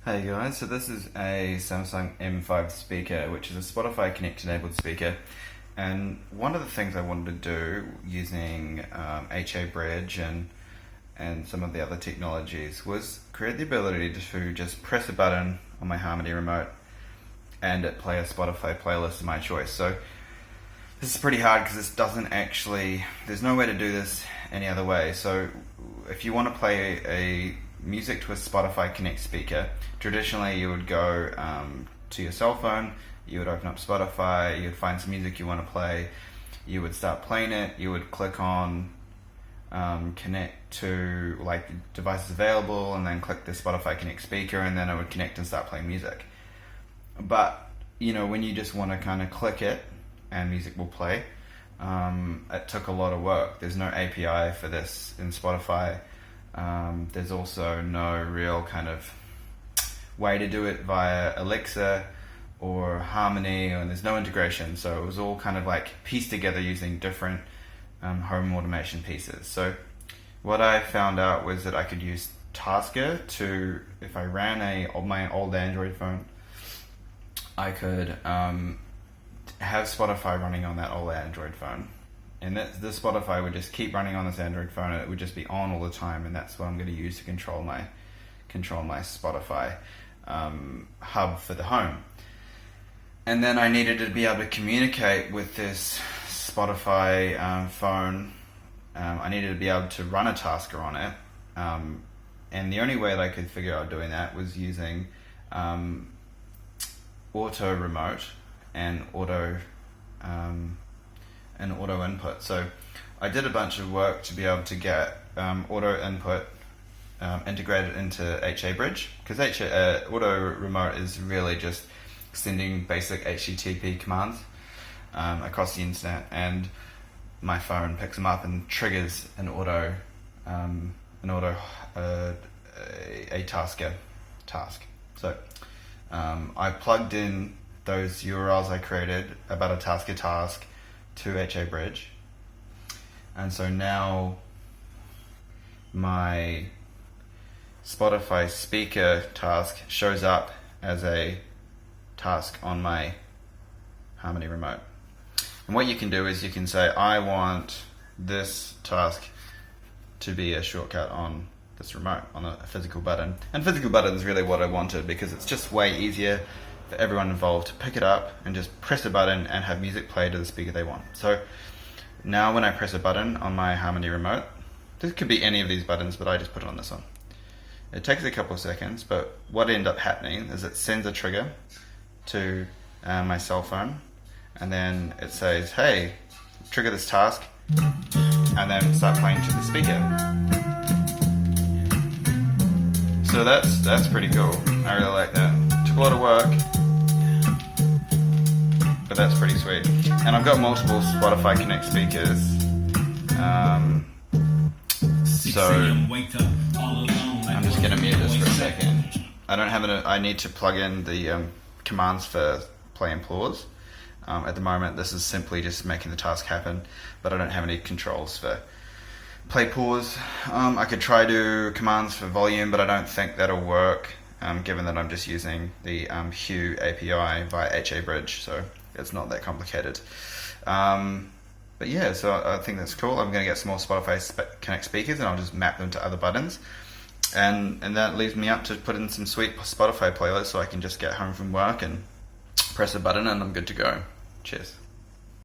Hey guys, so this is a Samsung M5 speaker, which is a Spotify Connect enabled speaker. And one of the things I wanted to do using HA Bridge and some of the other technologies was create the ability to just press a button on my Harmony remote and it play a Spotify playlist of my choice. So this is pretty hard because there's no way to do this any other way. So if you want to play a music to a Spotify Connect speaker, traditionally you would go to your cell phone, you would open up Spotify, you would find some music you want to play, you would start playing it, you would click on connect to like devices available and then click the Spotify Connect speaker and then it would connect and start playing music. But when you just want to kind of click it and music will play, it took a lot of work. There's no API for this in Spotify. There's also no real kind of way to do it via Alexa or Harmony, and there's no integration. So it was all kind of like pieced together using different home automation pieces. So what I found out was that I could use Tasker to, if I ran my old Android phone, I could have Spotify running on that old Android phone. And the Spotify would just keep running on this Android phone, and it would just be on all the time. And that's what I'm going to use to control my Spotify hub for the home. And then I needed to be able to communicate with this Spotify phone. I needed to be able to run a Tasker on it. And the only way that I could figure out doing that was using auto remote and auto input. So I did a bunch of work to be able to get auto input integrated into HA Bridge, because auto remote is really just sending basic HTTP commands across the internet, and my phone picks them up and triggers a Tasker task. So I plugged in those URLs I created about a Tasker task to HA Bridge, and so now my Spotify speaker task shows up as a task on my Harmony remote. And what you can do is you can say, I want this task to be a shortcut on this remote, on a physical button. And physical button is really what I wanted, because it's just way easier for everyone involved to pick it up and just press a button and have music play to the speaker they want. So now when I press a button on my Harmony remote, this could be any of these buttons, but I just put it on this one. It takes a couple of seconds, but what ended up happening is it sends a trigger to my cell phone, and then it says, hey, trigger this task, and then start playing to the speaker. So that's pretty cool. I really like that. Took a lot of work, but that's pretty sweet. And I've got multiple Spotify Connect speakers. So I'm just gonna mute this for a second. I need to plug in the commands for play and pause. At the moment, this is simply just making the task happen, but I don't have any controls for play pause. I could try do commands for volume, but I don't think that'll work, given that I'm just using the Hue API via HA Bridge, so it's not that complicated. But yeah, so I think that's cool. I'm going to get some more Spotify Connect speakers, and I'll just map them to other buttons. And that leaves me up to put in some sweet Spotify playlists, so I can just get home from work and press a button and I'm good to go. Cheers.